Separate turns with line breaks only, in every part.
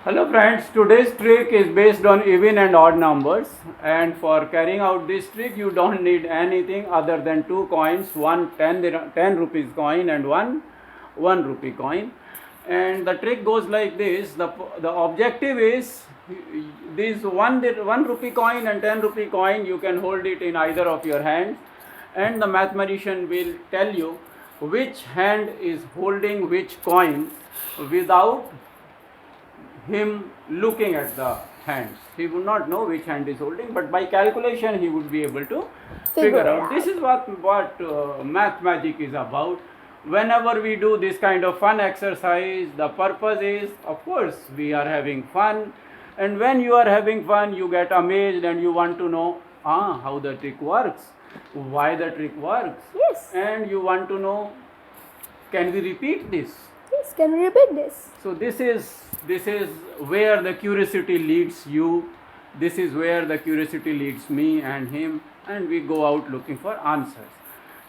Hello friends, today's trick is based on even and odd numbers, and for carrying out this trick you don't need anything other than two coins, one 10 rupees coin and one 1 rupee coin. And the trick goes like this. The objective is this 1 rupee coin and 10 rupee coin, you can hold it in either of your hands, and the mathematician will tell you which hand is holding which coin without him looking at the hands. He would not know which hand is holding, but by calculation he would be able to figure out. This is what math magic is about. Whenever we do this kind of fun exercise, the purpose is, of course, we are having fun, and when you are having fun, you get amazed and you want to know how the trick works, why the trick works.
Yes.
And you want to know, can we repeat this?
Yes, can we repeat this?
So this is where the curiosity leads you. This is where the curiosity leads me and him, and we go out looking for answers.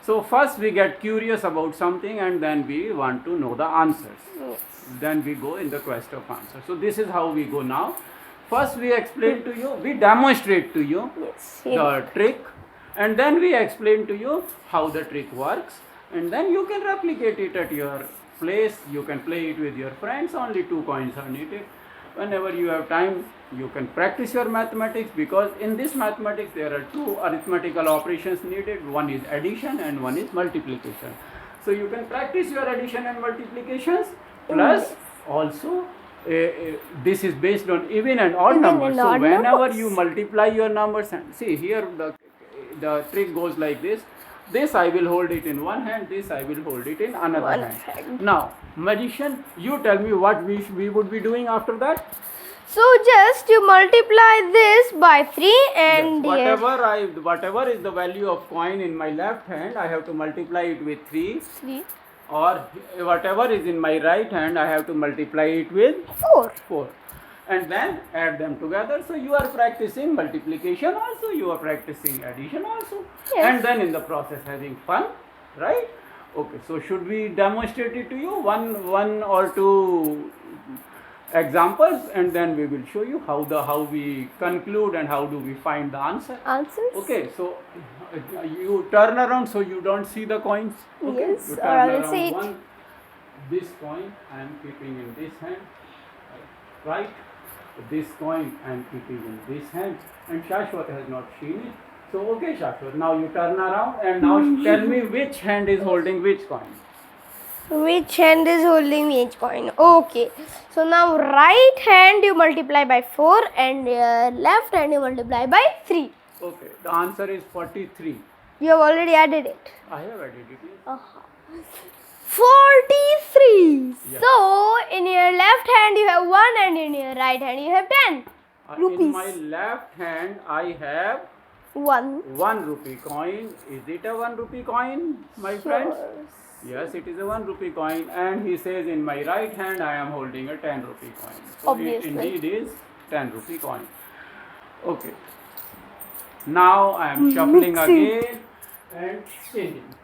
So first we get curious about something, and then we want to know the answers.
Yes.
Then we go in the quest of answers. So this is how we go now. First we explain to you, we demonstrate to you
Yes.
the trick, and then we explain to you how the trick works, and then you can replicate it at your place. You can play it with your friends. Only 2 coins are needed. Whenever you have time, you can practice your mathematics, because in this mathematics there are 2 arithmetical operations needed. One is addition and one is multiplication. So you can practice your addition and multiplications, plus also this is based on even and odd numbers. So whenever you multiply your numbers, and see here the trick goes like this. This I will hold it in one hand, this I will hold it in another hand. Now, magician, you tell me what we would be doing after that.
So just you multiply this by 3 and
Yes, whatever is the value of coin in my left hand, I have to multiply it with 3.
3,
Or whatever is in my right hand, I have to multiply it with 4. And then add them together. So you are practicing multiplication also, you are practicing addition also.
Yes.
And then in the process having fun, right? Okay, so should we demonstrate it to you, one or two examples, and then we will show you how we conclude and how do we find the answer.
Answers?
Okay, so you turn around so you don't see the coins. Okay?
Yes,
You
or
turn
I will
around
see it.
one. This coin I am keeping in this hand, right? This coin I am keeping in this hand, and Shashwat has not seen it. So okay, Shashwat, now you turn around and now tell me which hand is holding which coin.
Which hand is holding each coin? Okay. So now right hand you multiply by 4 and left hand you multiply by 3.
Okay, the answer is 43.
You have already added it.
I have added it. Yes.
43.
Yeah.
So in your left hand you have 1 and in your right hand you have 10 rupees.
In my left hand I have
1.
1 rupee coin. Is it a 1 rupee coin, my friends? Yes, it is a 1 rupee coin, and he says in my right hand I am holding a 10 rupee coin. So
Obviously.
it indeed is 10 rupee coin. Okay. Now I am shuffling again and changing.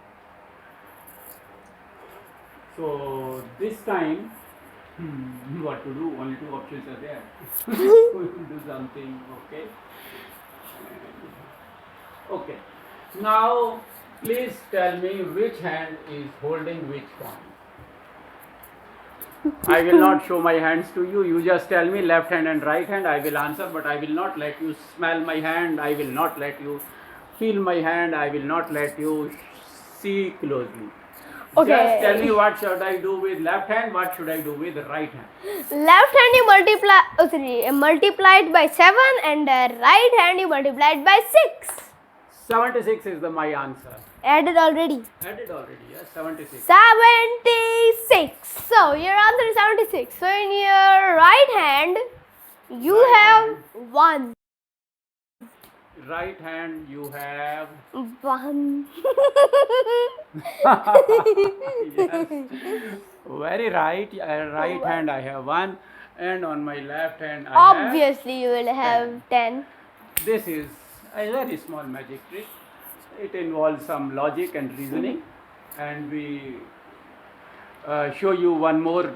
So this time, what to do? Only 2 options are there. We will do something. Okay. Okay. Now please tell me which hand is holding which coin. I will not show my hands to you. You just tell me left hand and right hand. I will answer, but I will not let you smell my hand. I will not let you feel my hand. I will not let you see closely.
Okay.
Just tell me what should I do with left hand, what should I do with right hand.
Left hand you multiply it by 7 and right hand you multiply it by 6.
76 is my answer.
Added already.
Added already, yes, 76.
76. So your answer is 76. So in your right hand you have 1.
Right hand you have
1.
yes. Very right. Right hand I have 1, and on my left hand I have.
Obviously you will have 10.
This is a very small magic trick. It involves some logic and reasoning, and we show you one more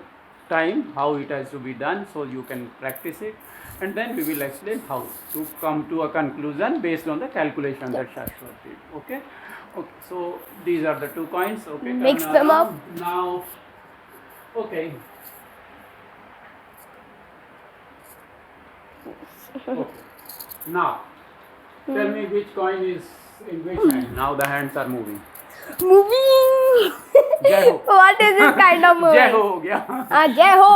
time how it has to be done, so you can practice it, and then we will explain how to come to a conclusion based on the calculation that Shashwat did. Okay. Okay. So these are the 2 coins. Okay.
Mix
turn
them up.
around. Now. Okay. Okay. Now, tell me which coin is in which hand. Now the hands are moving.
Moving.
Jai ho.
What is this kind of moving?
Jai ho हो गया.
Jai ho.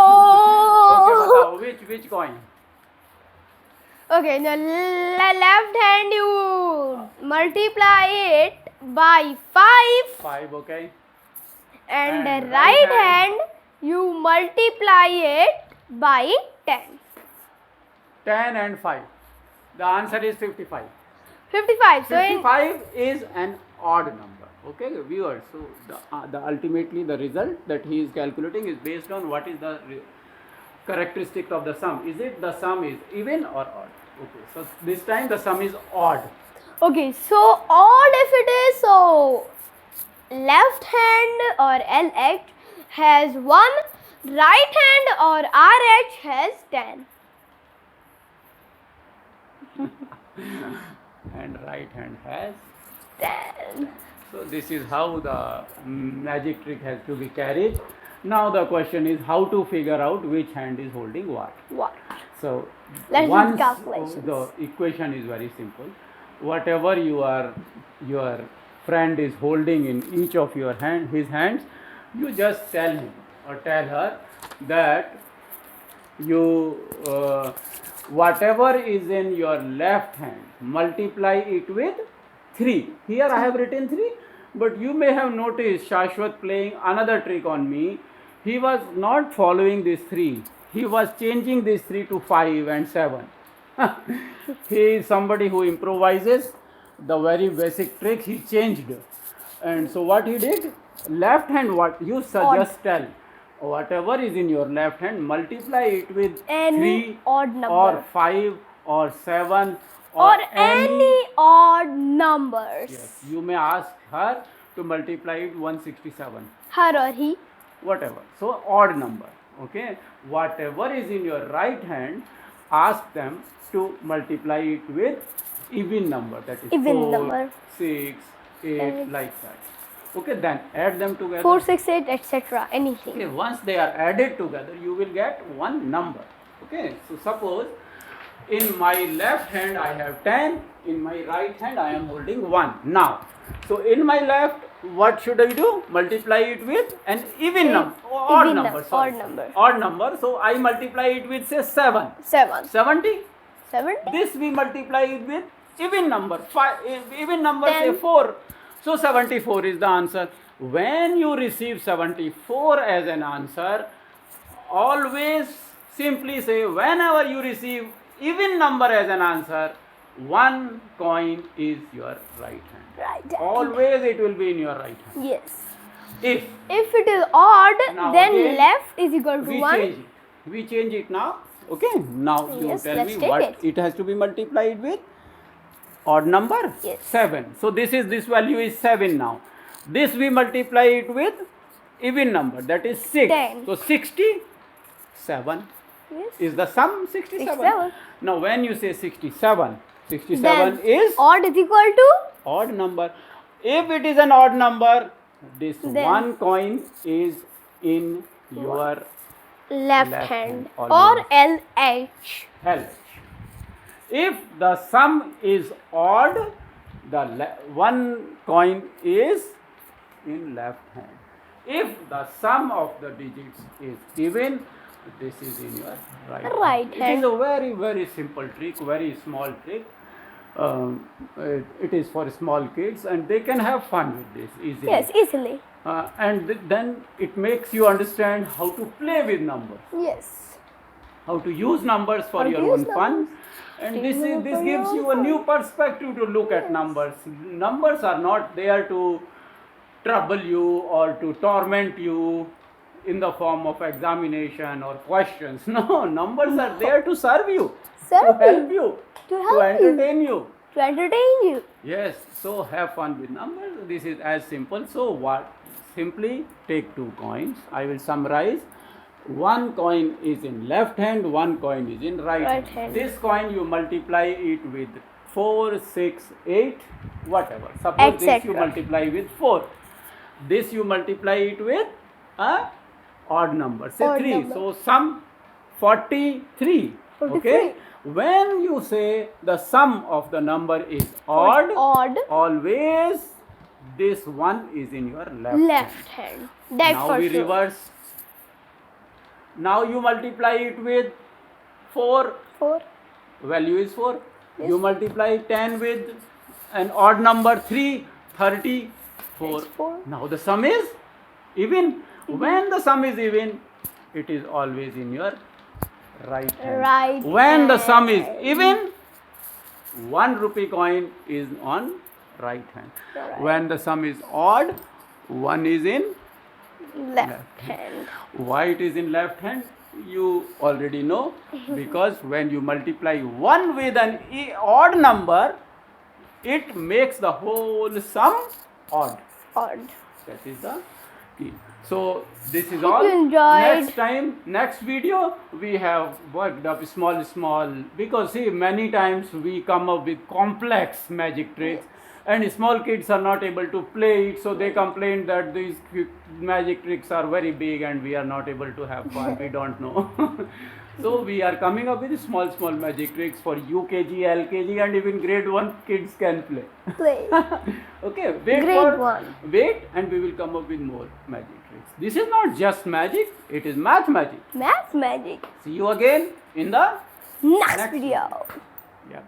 Okay, बताओ which coin?
Okay, in the left hand you multiply it by 5,
5. Okay.
and
And
the
right
right hand you multiply it by 10.
10 and 5. The answer is 55.
55. So in
55 is an odd number. Okay, viewers. So the ultimately the result that he is calculating is based on what is the characteristic of the sum. Is it the sum is even or odd? Okay, so this time the sum is odd.
okay, so odd if it is, so left hand or LH has 1, right hand or RH has 10.
And right hand has
10.
So this is how the magic trick has to be carried. Now the question is how to figure out which hand is holding what.
What?
So
Let's do
once
calculations.
the equation is very simple. Whatever your friend is holding in each of his hands, you just tell him or tell her that you whatever is in your left hand, multiply it with 3. Here I have written 3, but you may have noticed Shashwat playing another trick on me. He was not following this 3. He was changing this 3 to 5 and 7. He is somebody who improvises the very basic trick. He changed. And so what he did, left hand, what you just tell, whatever is in your left hand, multiply it with
Any
3
odd number.
or 5 or 7
or any odd numbers.
Yes, you may ask her to multiply it 167,
Her or he.
whatever. So odd number. Okay, whatever is in your right hand, ask them to multiply it with even number, that is
Even
4,
number.
6, 8, like that. Okay, then add them together.
4, 6, 8, etc. Anything.
Okay, once they are added together, you will get one number. Okay, so suppose in my left hand I have 10, in my right hand I am holding 1. Now, so in my left, what should I do? Multiply it with an even number, odd number. Sorry.
Odd number.
Odd number. So I multiply it with say 7.
7.
70.
70.
This we multiply it with even number. Even number
10.
say 4. So 74 is the answer. When you receive 74 as an answer, always simply say whenever you receive even number as an answer, one coin is your right hand.
Right.
Always it will be in your right hand.
Yes.
If
If it is odd,
Now
then
again,
left is equal to
we
1.
change it. We change it now. Okay. Now you
Yes,
tell
let's
me
take
what
it.
it has to be multiplied with. Odd number?
Yes.
7. So this value is 7 now. This we multiply it with even number, that is 6.
10.
So 67
Yes.
is the sum. 67.
67.
Now when you say 67
Then
is
odd is equal to
odd number. If it is an odd number, this
Then-
one coin is in your
left
Left
hand
hand,
or
always.
LH.
LH. If the sum is odd, the one coin is in left hand. If the sum of the digits is even, this is in your right hand.
Right
It
hand.
is a very, very simple trick, very small trick. It is for small kids and they can have fun with this easily.
Yes, easily.
And then it makes you understand how to play with numbers,
Yes.
how to use numbers for
How to
your
use
own fun.
numbers.
And
To
this
use for
gives
your
you a
own
new
fun.
perspective to look at numbers. Numbers are not there to trouble you or to torment you in the form of examination or questions. No, numbers are there to serve you,
Serve
to help you,
To
to
help you.
entertain you.
To entertain you.
Yes, so have fun with numbers. This is as simple. So what? Simply take 2 coins. I will summarize. one coin is in left hand, one coin is in right
Right
hand.
hand.
This coin you multiply it with 4, 6, 8, whatever. Suppose this you
Etc.
multiply with 4. This you multiply it with a odd number, say
Odd
3.
number.
So sum 43.
43.
Okay. When you say the sum of the number is odd,
Odd.
always this one is in your left hand.
Left hand. That
Now
for
we
sure.
reverse. Now you multiply it with 4.
4.
Value is 4.
Yes.
You multiply 10 with an odd number 3. 34.
It's 4.
Now the sum is even. When the sum is even, it is always in your right hand.
Right.
When the sum is
hand.
even, 1 rupee coin is on right hand.
Right.
When the sum is odd, 1 is in
Left hand.
why it is in left hand, you already know, because when you multiply 1 with an odd number, it makes the whole sum odd.
Odd.
That is the key. So this is
Hope
all.
you enjoyed.
Next time, next video, we have worked up small, because see, many times we come up with complex magic tricks, and small kids are not able to play it, so they complain that these magic tricks are very big and we are not able to have fun. We don't know. So we are coming up with small magic tricks for UKG, LKG, and even grade 1 kids can play.
Play.
Okay, wait
Grade 1.
Wait, and we will come up with more magic tricks. This is not just magic, it is math magic.
Math magic.
See you again in the
Next
Next
video.
yeah.